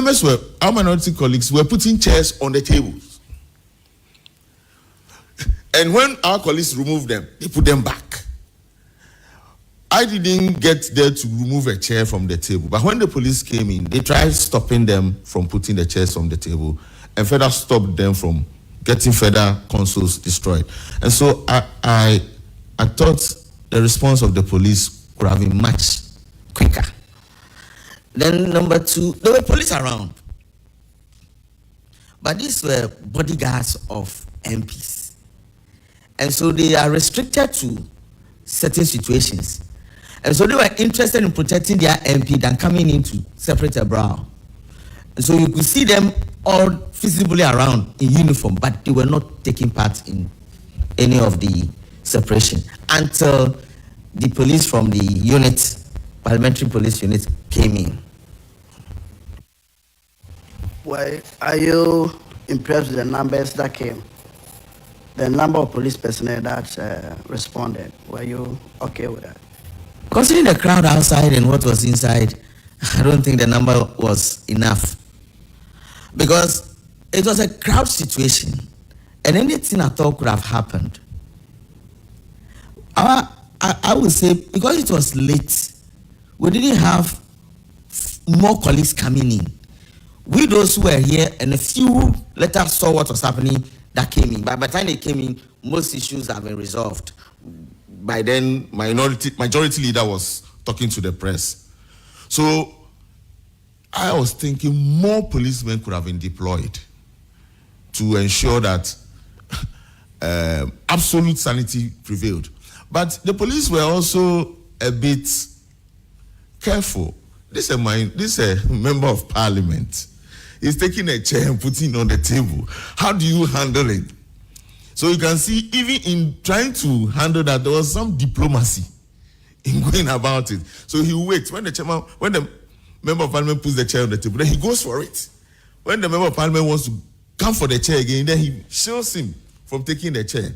our minority colleagues were putting chairs on the tables. And when our colleagues removed them, they put them back. I didn't get there to remove a chair from the table. But when the police came in, they tried stopping them from putting the chairs on the table and further stopped them from getting further consoles destroyed. And so I thought the response of the police could have been much quicker. Then number two, there were police around. But these were bodyguards of MPs. And so they are restricted to certain situations. And so they were interested in protecting their MP than coming in to separate a brow. And so you could see them all visibly around in uniform, but they were not taking part in any of the separation until the police from the unit, parliamentary police unit, came in. Why are you impressed with the numbers that came? The number of police personnel that responded, were you okay with that? Considering the crowd outside and what was inside, I don't think the number was enough. Because it was a crowd situation and anything at all could have happened. I would say because it was late, we didn't have more colleagues coming in. We those who were here and a few later saw what was happening that came in. By the time they came in, most issues have been resolved. By then, majority leader was talking to the press. So I was thinking more policemen could have been deployed to ensure that absolute sanity prevailed. But the police were also a bit careful. This is a member of parliament. He's taking a chair and putting it on the table. How do you handle it? So you can see, even in trying to handle that, there was some diplomacy in going about it. So he waits. When the member of parliament puts the chair on the table, then he goes for it. When the member of parliament wants to come for the chair again, then he shields him from taking the chair.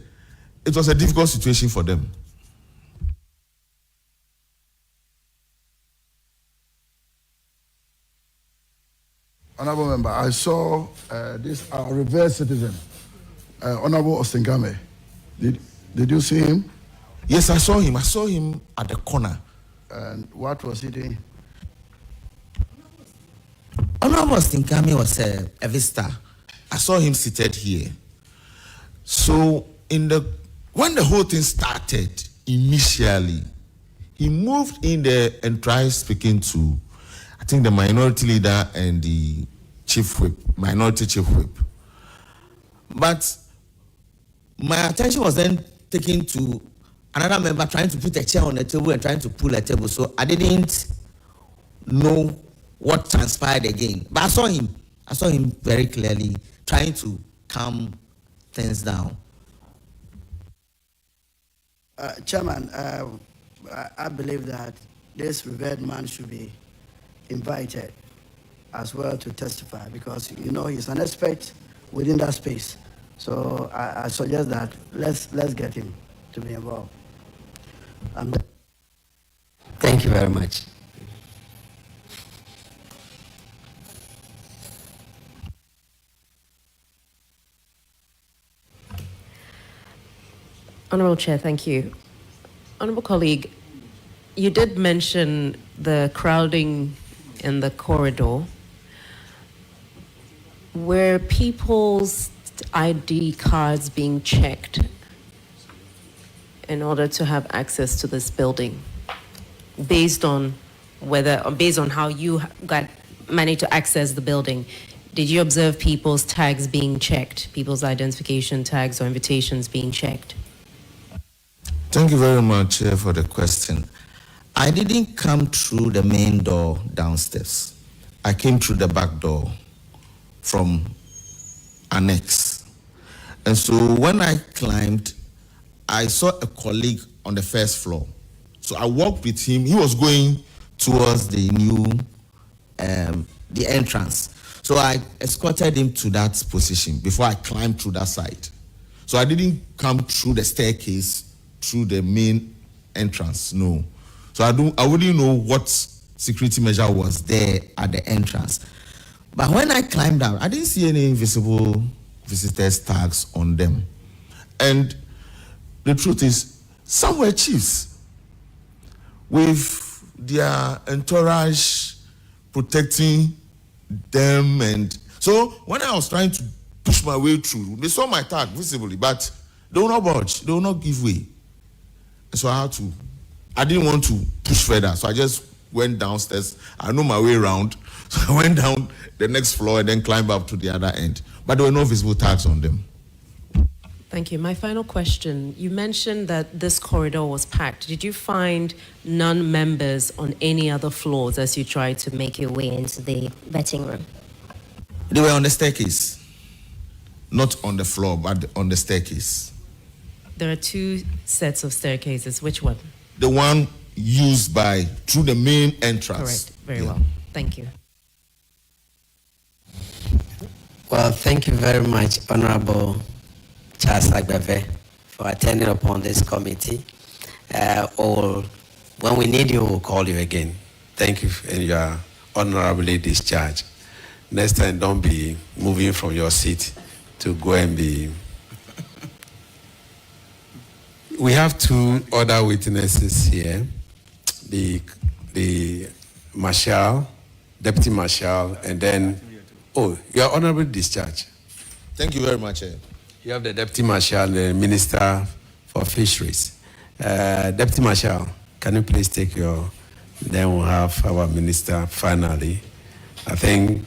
It was a difficult situation for them. Honorable Member, I saw this reverse citizen, Honorable Osingame. Did you see him? Yes, I saw him. I saw him at the corner. And what was he doing? Honorable Osingame was a visitor. I saw him seated here. So when the whole thing started, initially, he moved in there and tried speaking to, I think, the minority leader and the chief whip, minority chief whip. But my attention was then taken to another member trying to put a chair on the table and trying to pull a table. So I didn't know what transpired again. But I saw him very clearly trying to calm things down. Chairman, I believe that this revered man should be invited as well to testify because, he's an expert within that space. So I suggest that let's get him to be involved. Thank you very much. Honourable Chair, thank you. Honourable colleague, you did mention the crowding in the corridor. Were people's ID cards being checked in order to have access to this building, based on how you managed to access the building? Did you observe people's tags being checked, people's identification tags or invitations being checked? Thank you very much for the question. I didn't come through the main door downstairs. I came through the back door from annex. And so when I climbed, I saw a colleague on the first floor. So I walked with him. He was going towards the new, the entrance. So I escorted him to that position before I climbed through that side. So I didn't come through the staircase through the main entrance, no. So I wouldn't know what security measure was there at the entrance. But when I climbed out, I didn't see any invisible visitors tags on them. And the truth is, some were chiefs with their entourage protecting them. And so when I was trying to push my way through, they saw my tag visibly, but they will not budge, they will not give way. So I didn't want to push further, so I just went downstairs. I know my way around, so I went down the next floor and then climbed up to the other end. But there were no visible tags on them. Thank you. My final question. You mentioned that this corridor was packed. Did you find non-members on any other floors as you tried to make your way into the vetting room? They were on the staircase. Not on the floor, but on the staircase. There are two sets of staircases. Which one? The one used through the main entrance. Correct. Very well. Thank you. Well, thank you very much, Honorable Charles Agbeve, for attending upon this committee. Or when we need you, we'll call you again. Thank you, and you are honorably discharged. Next time, don't be moving from your seat to go and be. We have two other witnesses here, the Marshal, Deputy Marshal, and then, you are honorably discharged. Thank you very much. You have the Deputy Marshal, the Minister for Fisheries. Deputy Marshal, can you please take then we'll have our Minister finally. I think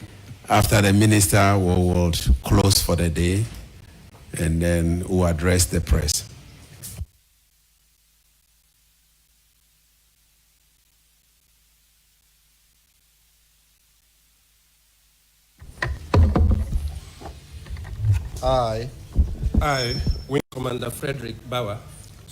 after the Minister, we will close for the day, and then we'll address the press. I, Wing Commander Frederick Bauer,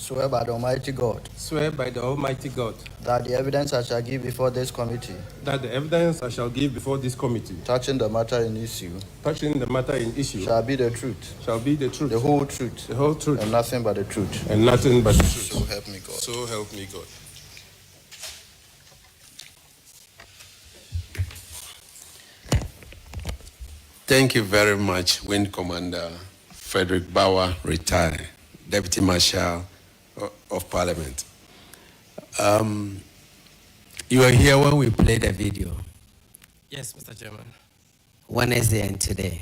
Swear by the Almighty God swear by the Almighty God that the evidence I shall give before this committee that the evidence I shall give before this committee touching the matter in issue touching the matter in issue shall be the truth, shall be the truth, the whole truth, and nothing but the truth. and nothing but the truth. So help me God. So help me God. Thank you very much, Wing Commander Frederick Bauer, retired, Deputy Marshal of Parliament. You were here when we played the video. Yes, Mr. Chairman. Wednesday and today.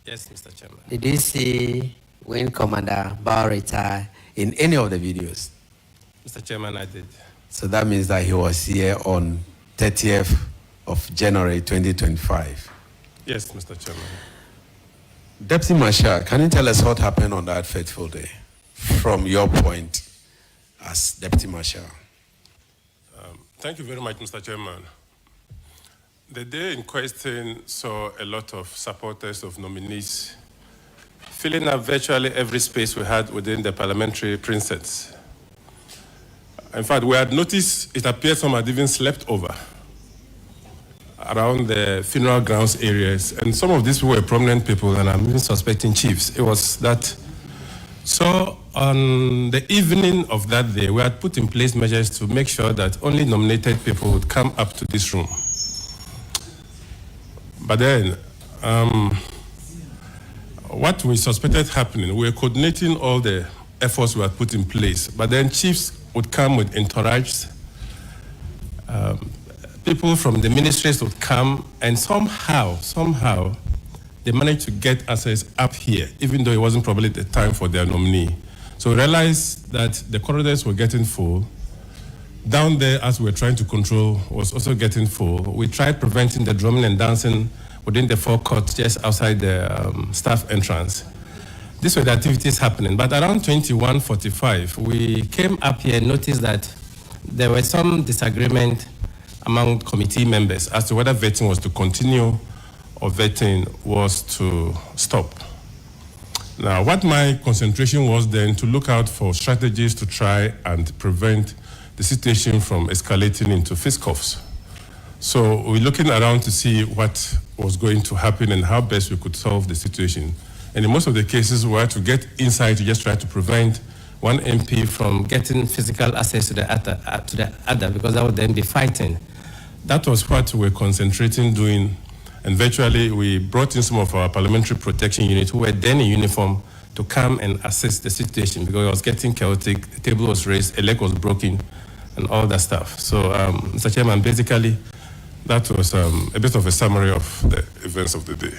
Yes, Mr. Chairman. Did you see Wing Commander Bauer retire in any of the videos? Mr. Chairman, I did. So that means that he was here on 30th of January 2025. Yes, Mr. Chairman. Deputy Marshal, can you tell us what happened on that fateful day from your point as Deputy Marshal? Thank you very much, Mr. Chairman. The day in question saw a lot of supporters of nominees filling up virtually every space we had within the parliamentary precincts. In fact, we had noticed it appeared some had even slept over around the funeral grounds areas, and some of these were prominent people, and I'm even suspecting chiefs. It was that. So on the evening of that day, we had put in place measures to make sure that only nominated people would come up to this room. But then, what we suspected happening, we were coordinating all the efforts we had put in place, but then chiefs would come with entourage, people from the ministries would come, and somehow, they managed to get access up here, even though it wasn't probably the time for their nominee. So we realized that the corridors were getting full. Down there, as we were trying to control, was also getting full. We tried preventing the drumming and dancing within the forecourt just outside the staff entrance. These were the activities happening. But around 21:45, we came up here and noticed that there was some disagreement among committee members as to whether vetting was to continue or vetting was to stop. Now, what my concentration was then to look out for strategies to try and prevent the situation from escalating into fisticuffs. So we're looking around to see what was going to happen and how best we could solve the situation. And in most of the cases, we had to get inside to just try to prevent one MP from getting physical access to the other, because that would then be fighting. That was what we were concentrating doing. And virtually, we brought in some of our parliamentary protection units who were then in uniform to come and assess the situation because it was getting chaotic. The table was raised, a leg was broken, and all that stuff. So, Mr. Chairman, basically, that was a bit of a summary of the events of the day.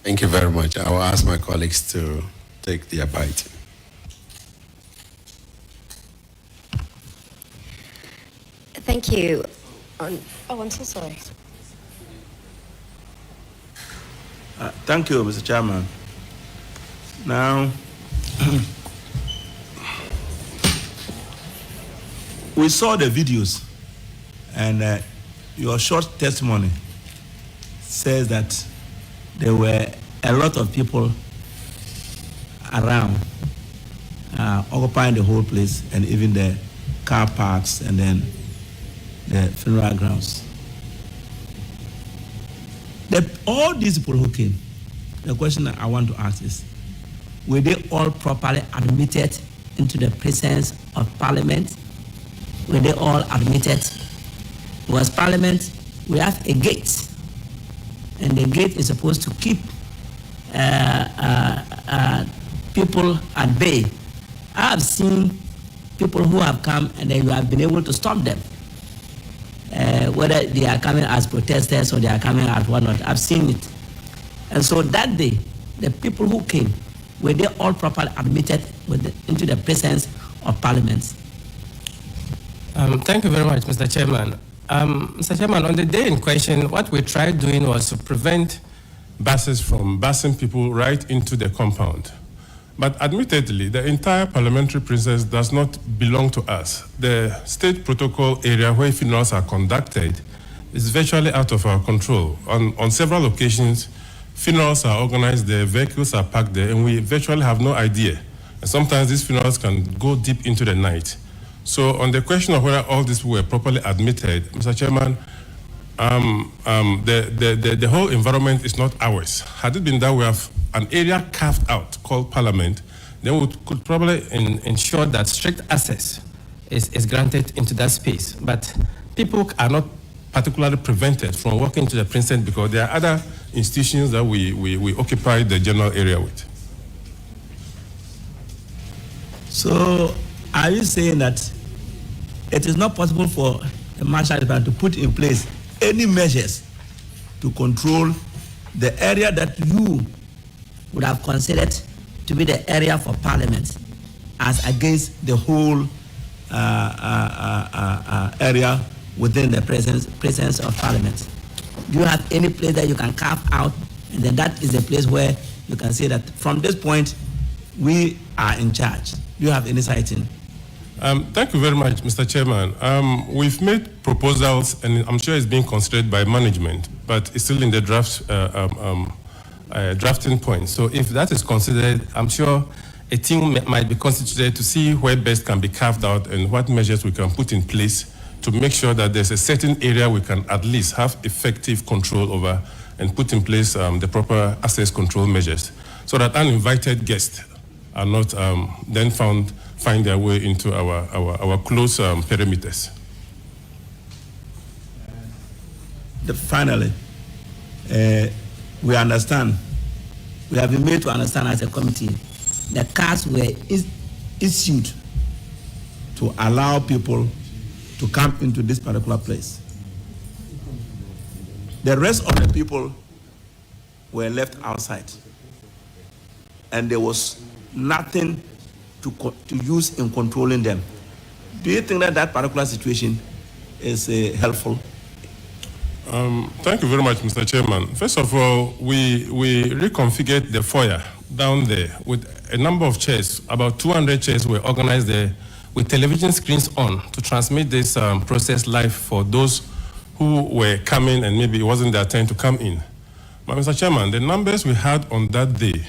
Thank you very much. I will ask my colleagues to take their bite. Thank you. Oh, I'm so sorry. Thank you, Mr. Chairman. Now, we saw the videos, and your short testimony says that there were a lot of people around occupying the whole place, and even the car parks and then the funeral grounds. All these people who came, the question I want to ask is, were they all properly admitted into the presence of Parliament? Were they all admitted? Because Parliament, we have a gate, and the gate is supposed to keep people at bay. I have seen people who have come and then you have been able to stop them. Whether they are coming as protesters or they are coming as whatnot, I've seen it. And so that day, the people who came, were they all properly admitted into the presence of Parliament? Thank you very much, Mr. Chairman. Mr. Chairman, on the day in question, what we tried doing was to prevent buses from busing people right into the compound. But admittedly, the entire parliamentary presence does not belong to us. The state protocol area where funerals are conducted is virtually out of our control. On several occasions, funerals are organized there, vehicles are parked there, and we virtually have no idea. And sometimes these funerals can go deep into the night. So on the question of whether all these were properly admitted, Mr. Chairman, the whole environment is not ours. Had it been that we have an area carved out called Parliament, then we could probably ensure that strict access is granted into that space. But people are not particularly prevented from walking to the precinct because there are other institutions that we occupy the general area with. So, are you saying that it is not possible for the Marshal Department to put in place any measures to control the area that you would have considered to be the area for Parliament as against the whole area within the presence of Parliament? Do you have any place that you can carve out, and then that is the place where you can say that from this point we are in charge? Do you have any sighting? Thank you very much, Mr. Chairman. We've made proposals, and I'm sure it's being considered by management, but it's still in the drafting point. So if that is considered, I'm sure a team might be constituted to see where best can be carved out and what measures we can put in place to make sure that there's a certain area we can at least have effective control over and put in place the proper access control measures so that uninvited guests are not then find their way into our close perimeters. Finally, we understand, we have been made to understand as a committee, the cards were issued to allow people to come into this particular place. The rest of the people were left outside, and there was nothing to use in controlling them. Do you think that that particular situation is helpful? Thank you very much, Mr. Chairman. First of all, we reconfigured the foyer down there with a number of chairs. About 200 chairs were organized there with television screens on to transmit this process live for those who were coming and maybe it wasn't their time to come in. But Mr. Chairman, the numbers we had on that day,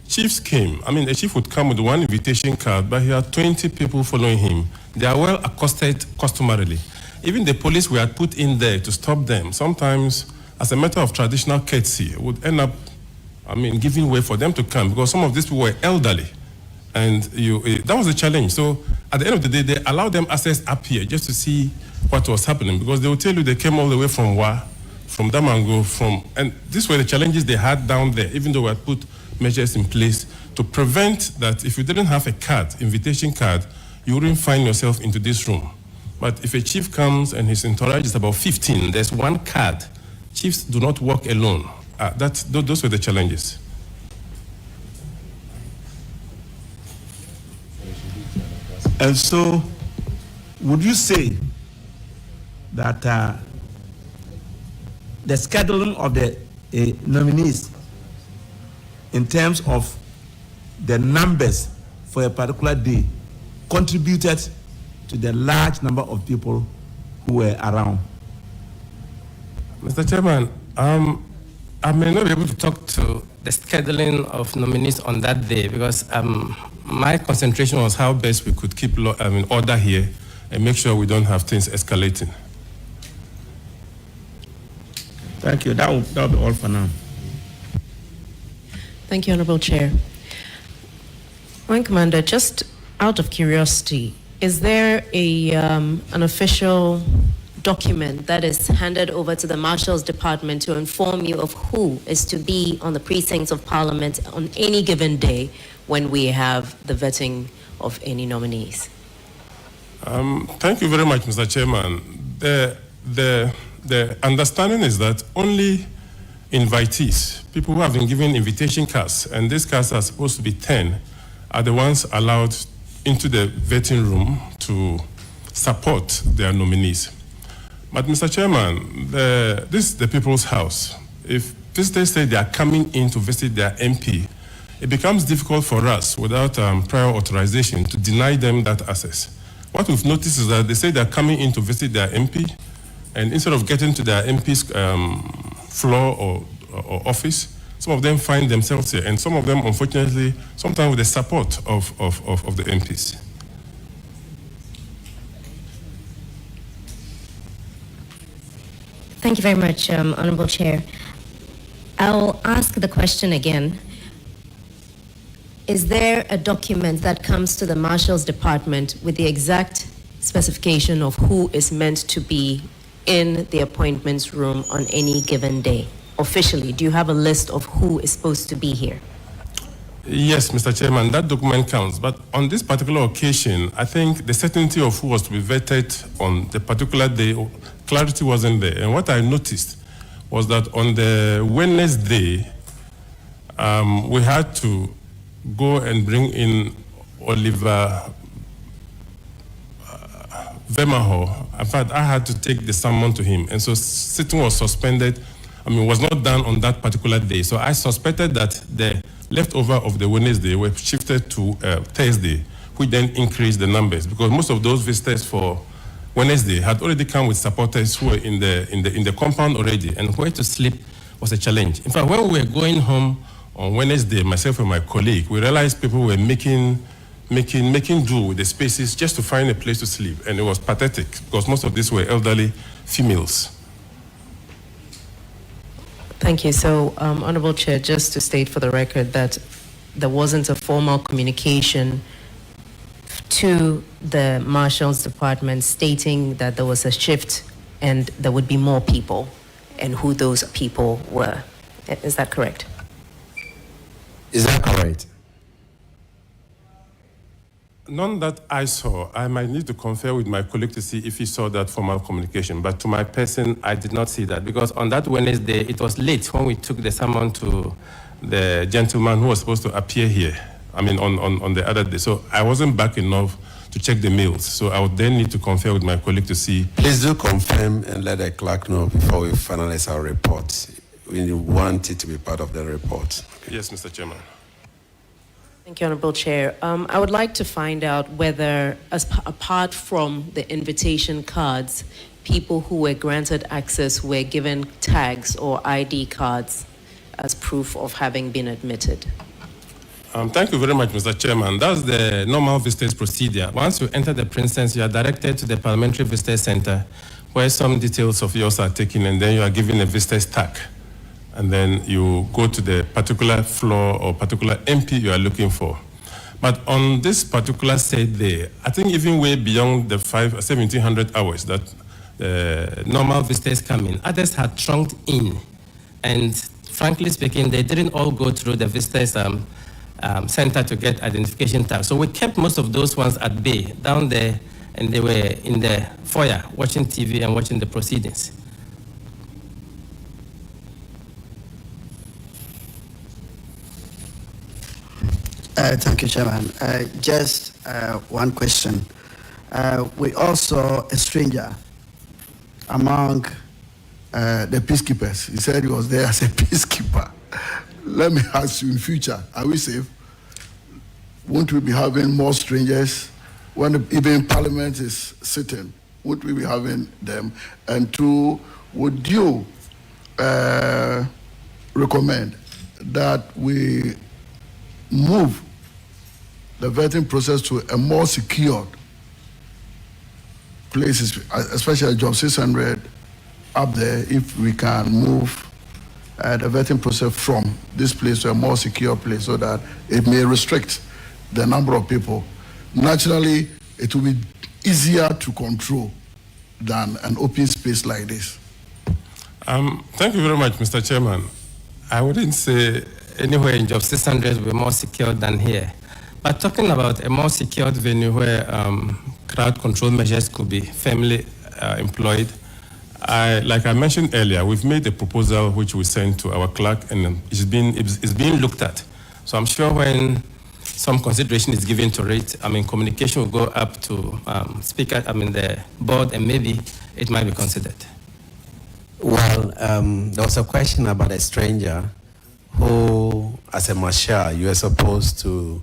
chiefs came. I mean, a chief would come with one invitation card, but he had 20 people following him. They are well accosted customarily. Even the police we had put in there to stop them, sometimes as a matter of traditional courtesy, would end up, giving way for them to come because some of these people were elderly. And that was a challenge. So at the end of the day, they allowed them access up here just to see what was happening because they would tell you they came all the way from from Damango, and these were the challenges they had down there, even though we had put measures in place to prevent that if you didn't have a card, invitation card, you wouldn't find yourself into this room. But if a chief comes and his entourage is about 15, there's one card. Chiefs do not work alone. Those were the challenges. And so, would you say that the scheduling of the nominees in terms of the numbers for a particular day contributed to the large number of people who were around? Mr. Chairman, I may not be able to talk to the scheduling of nominees on that day because my concentration was how best we could keep order here and make sure we don't have things escalating. Thank you. That'll be all for now. Thank you, Honorable Chair. Rank Commander, just out of curiosity, is there an official document that is handed over to the Marshal's Department to inform you of who is to be on the precincts of Parliament on any given day when we have the vetting of any nominees? Thank you very much, Mr. Chairman. The understanding is that only invitees, people who have been given invitation cards, and these cards are supposed to be 10, are the ones allowed into the vetting room to support their nominees. But Mr. Chairman, this is the people's house. If visitors say they are coming in to visit their MP, it becomes difficult for us without prior authorization to deny them that access. What we've noticed is that they say they're coming in to visit their MP, and instead of getting to their MP's floor or office, some of them find themselves here, and some of them, unfortunately, sometimes with the support of the MPs. Thank you very much, Honorable Chair. I'll ask the question again. Is there a document that comes to the Marshal's Department with the exact specification of who is meant to be in the appointments room on any given day? Officially, do you have a list of who is supposed to be here? Yes, Mr. Chairman, that document counts. But on this particular occasion, I think the certainty of who was to be vetted on the particular day, clarity wasn't there. And what I noticed was that on the Wednesday, we had to go and bring in Oliver Vemaho. In fact, I had to take the summon to him. And so sitting was suspended. Was not done on that particular day. So I suspected that the leftover of the Wednesday were shifted to Thursday, which then increased the numbers because most of those visitors for Wednesday had already come with supporters who were in the compound already, and where to sleep was a challenge. In fact, when we were going home on Wednesday, myself and my colleague, we realized people were making do with the spaces just to find a place to sleep, and it was pathetic because most of these were elderly females. Thank you. So, Honorable Chair, just to state for the record that there wasn't a formal communication to the Marshal's Department stating that there was a shift and there would be more people and who those people were. Is that correct? Is that correct? None that I saw. I might need to confer with my colleague to see if he saw that formal communication. But to my person, I did not see that because on that Wednesday, it was late when we took the summon to the gentleman who was supposed to appear here. On the other day. So I wasn't back enough to check the mails. So I would then need to confer with my colleague to see. Please do confirm and let the clerk know before we finalize our report. We want it to be part of the report. Yes, Mr. Chairman. Thank you, Honorable Chair. I would like to find out whether, apart from the invitation cards, people who were granted access were given tags or ID cards as proof of having been admitted. Thank you very much, Mr. Chairman. That's the normal visitors procedure. Once you enter the precinct, you are directed to the Parliamentary Visitors Center, where some details of yours are taken, and then you are given a visitor's tag. And then you go to the particular floor or particular MP you are looking for. But on this particular set day, I think even way beyond the 1700 hours that normal visitors come in. Others had trunked in, and frankly speaking, they didn't all go through the visitors center to get identification tags. So we kept most of those ones at bay down there, and they were in the foyer watching TV and watching the proceedings. Thank you, Chairman. Just one question. We also a stranger among the peacekeepers. He said he was there as a peacekeeper. Let me ask you, in future, are we safe? Won't we be having more strangers when even Parliament is sitting? Won't we be having them? And two, would you recommend that we move the vetting process to a more secured places, especially Job 600 up there, if we can move the vetting process from this place to a more secure place so that it may restrict the number of people. Naturally, it will be easier to control than an open space like this. Thank you very much, Mr. Chairman. I wouldn't say anywhere in Job 600 will be more secure than here. But talking about a more secured venue where crowd control measures could be firmly employed, like I mentioned earlier, we've made a proposal which we sent to our clerk, and it's being looked at. So I'm sure when some consideration is given to it, communication will go up to the board, and maybe it might be considered. Well, there was a question about a stranger who, as a marshal, you are supposed to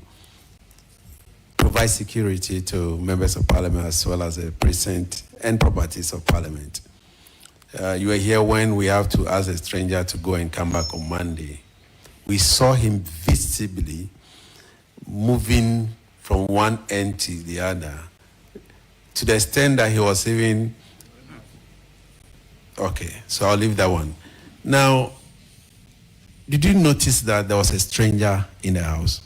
provide security to members of parliament as well as the precinct and properties of parliament. You were here when we have to ask a stranger to go and come back on Monday. We saw him visibly moving from one end to the other, to the extent that he was even, okay, so I'll leave that one. Now, did you notice that there was a stranger in the house?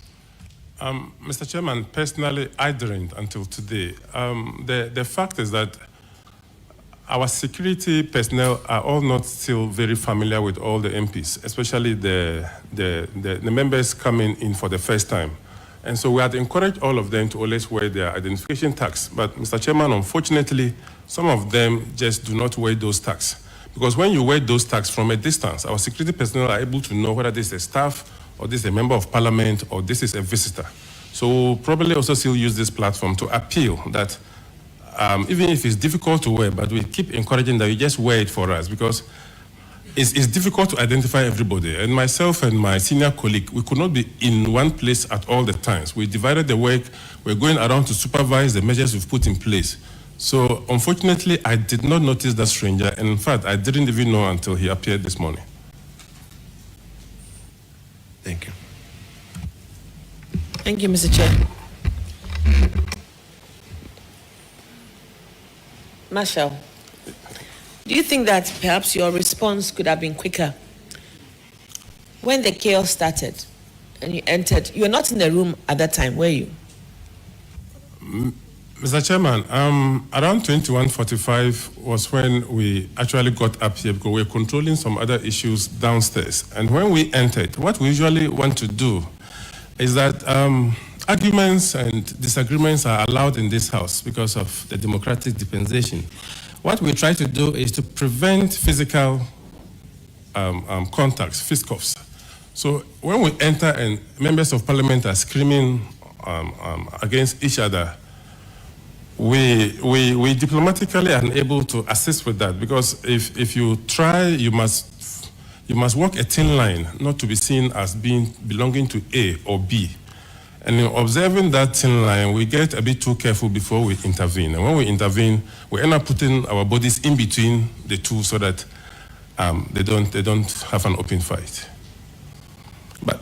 Mr. Chairman, personally, I didn't until today. The fact is that our security personnel are all not still very familiar with all the MPs, especially the members coming in for the first time. And so we had encouraged all of them to always wear their identification tags. But, Mr. Chairman, unfortunately, some of them just do not wear those tags. Because when you wear those tags from a distance, our security personnel are able to know whether this is a staff, or this is a member of parliament, or this is a visitor. So we'll probably also still use this platform to appeal that even if it's difficult to wear, but we keep encouraging that you just wear it for us, because it's difficult to identify everybody. And myself and my senior colleague, we could not be in one place at all the times. We divided the work. We're going around to supervise the measures we've put in place. So unfortunately, I did not notice that stranger. And in fact, I didn't even know until he appeared this morning. Thank you. Thank you, Mr. Chair. Marshal, do you think that perhaps your response could have been quicker? When the chaos started and you entered, you were not in the room at that time, were you? Mr. Chairman, around 21:45 was when we actually got up here because we were controlling some other issues downstairs. And when we entered, what we usually want to do is that arguments and disagreements are allowed in this house because of the democratic dispensation. What we try to do is to prevent physical contacts, fisticuffs. So when we enter and members of parliament are screaming against each other, we diplomatically are unable to assist with that, because if you try, you must walk a thin line, not to be seen as belonging to A or B. And in observing that thin line, we get a bit too careful before we intervene. And when we intervene, we end up putting our bodies in between the two so that they don't have an open fight. But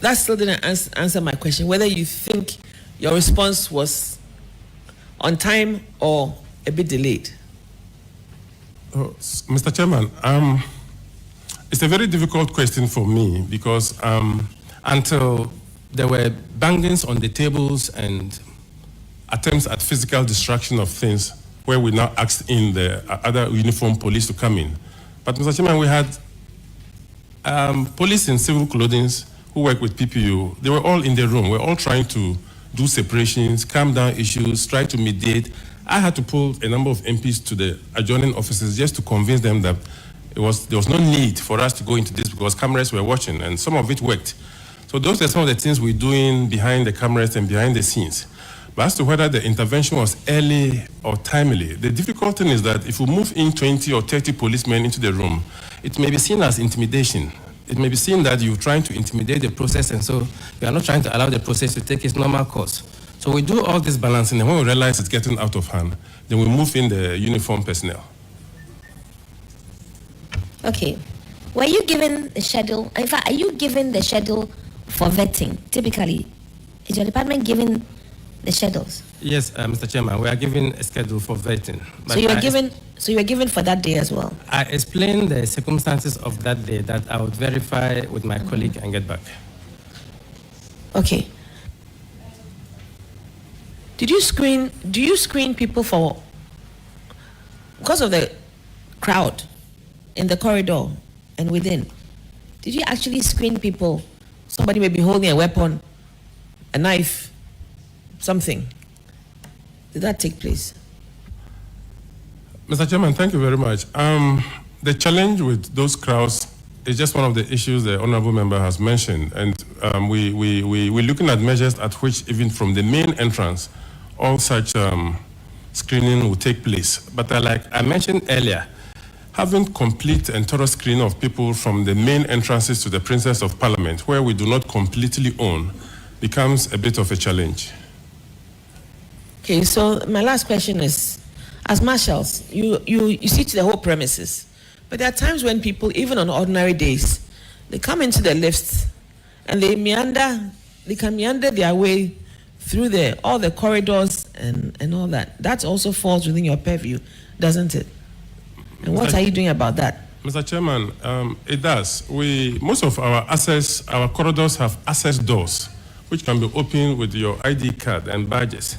that still didn't answer my question, whether you think your response was on time or a bit delayed. Mr. Chairman, it's a very difficult question for me because until there were bangings on the tables and attempts at physical destruction of things where we now asked in the other uniformed police to come in. But Mr. Chairman, we had police in civil clothing who work with PPU. They were all in the room. We're all trying to do separations, calm down issues, try to mediate. I had to pull a number of MPs to the adjoining offices just to convince them that there was no need for us to go into this because cameras were watching, and some of it worked. So those are some of the things we're doing behind the cameras and behind the scenes. But as to whether the intervention was early or timely, the difficult thing is that if we move in 20 or 30 policemen into the room, it may be seen as intimidation. It may be seen that you're trying to intimidate the process, and so you are not trying to allow the process to take its normal course. So we do all this balancing, and when we realize it's getting out of hand, then we move in the uniform personnel. Okay. Were you given the schedule? In fact, are you given the schedule for vetting? Typically, is your department given the schedules? Yes, Mr. Chairman, we are given a schedule for vetting. So you were given for that day as well? I explained the circumstances of that day that I would verify with my colleague and get back. Okay. Do you screen people for, because of the crowd in the corridor and within, did you actually screen people? Somebody may be holding a weapon, a knife, something. Did that take place? Mr. Chairman, thank you very much. The challenge with those crowds is just one of the issues the honorable member has mentioned, and we're looking at measures at which even from the main entrance, all such screening will take place. But like I mentioned earlier, having complete and thorough screening of people from the main entrances to the Princess of Parliament, where we do not completely own, becomes a bit of a challenge. Okay, so my last question is, as marshals, you see to the whole premises, but there are times when people, even on ordinary days, they come into the lifts and they can meander their way through all the corridors and all that. That also falls within your purview, doesn't it? And what are you doing about that? Mr. Chairman, it does. Most of our corridors have access doors, which can be opened with your ID card and badges.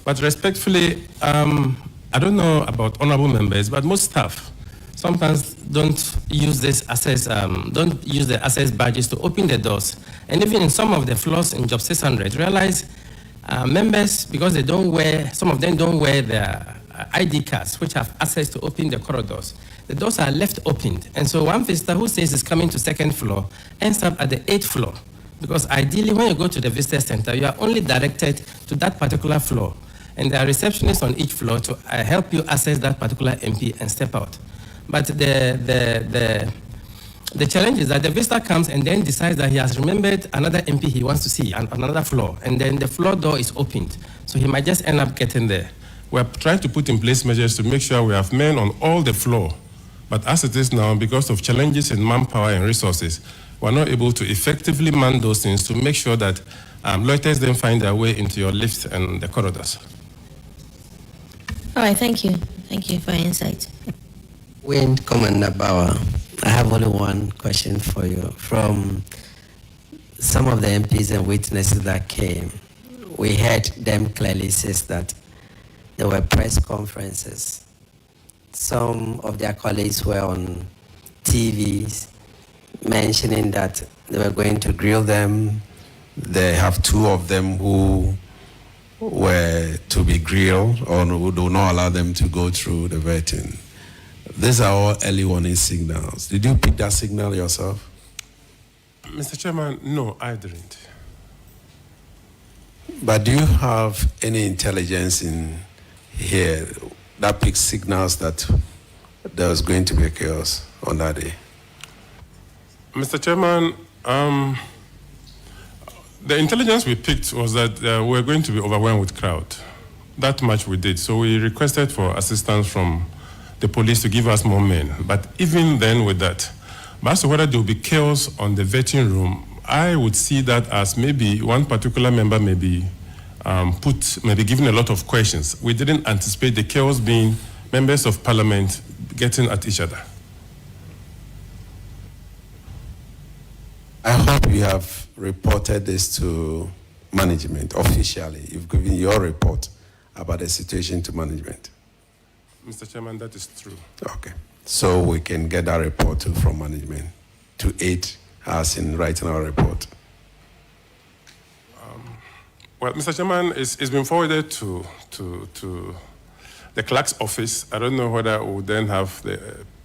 But respectfully, I don't know about honorable members, but most staff sometimes don't use the access badges to open the doors. And even in some of the floors in Job 600, realize members, because some of them don't wear their ID cards, which have access to open the corridors. The doors are left opened. And so one visitor who says is coming to second floor ends up at the 8th floor. Because ideally, when you go to the visitor center, you are only directed to that particular floor. And there are receptionists on each floor to help you access that particular MP and step out. But the challenge is that the visitor comes and then decides that he has remembered another MP he wants to see on another floor, and then the floor door is opened. So he might just end up getting there. We're trying to put in place measures to make sure we have men on all the floor. But as it is now, because of challenges in manpower and resources, we're not able to effectively man those things to make sure that loiterers then find their way into your lifts and the corridors. All right, thank you. Thank you for your insight. Wayne Commander Bauer, I have only one question for you. From some of the MPs and witnesses that came, we heard them clearly say that there were press conferences. Some of their colleagues were on TVs mentioning that they were going to grill them. They have two of them who were to be grilled or who do not allow them to go through the vetting. These are all early warning signals. Did you pick that signal yourself? Mr. Chairman, no, I didn't. But do you have any intelligence in here that picks signals that there was going to be a chaos on that day? Mr. Chairman, the intelligence we picked was that we were going to be overwhelmed with crowd. That much we did. So we requested for assistance from the police to give us more men. But even then with that, as to whether there will be chaos on the vetting room, I would see that as maybe one particular member may be given a lot of questions. We didn't anticipate the chaos being members of parliament getting at each other. I hope you have reported this to management officially. You've given your report about the situation to management. Mr. Chairman, that is true. Okay. So we can get that report too from management to aid us in writing our report. Well, Mr. Chairman, it's been forwarded to the clerk's office. I don't know whether we'll then have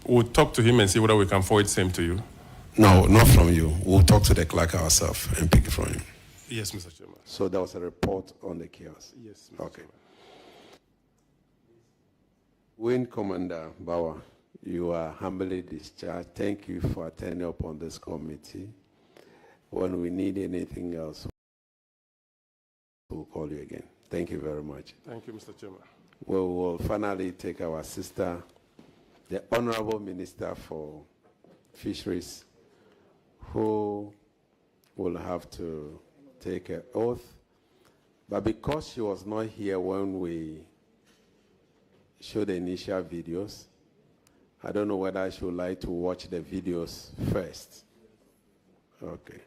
we'll talk to him and see whether we can forward same to you. No, not from you. We'll talk to the clerk ourselves and pick it from him. Yes, Mr. Chairman. So there was a report on the chaos? Yes, Mr. Okay. Wing Commander Bauer, you are humbly discharged. Thank you for attending upon this committee. When we need anything else, we'll call you again. Thank you very much. Thank you, Mr. Chairman. We will finally take our sister, the Honorable Minister for Fisheries, who will have to take an oath. But because she was not here when we showed the initial videos, I don't know whether she would like to watch the videos first. Okay.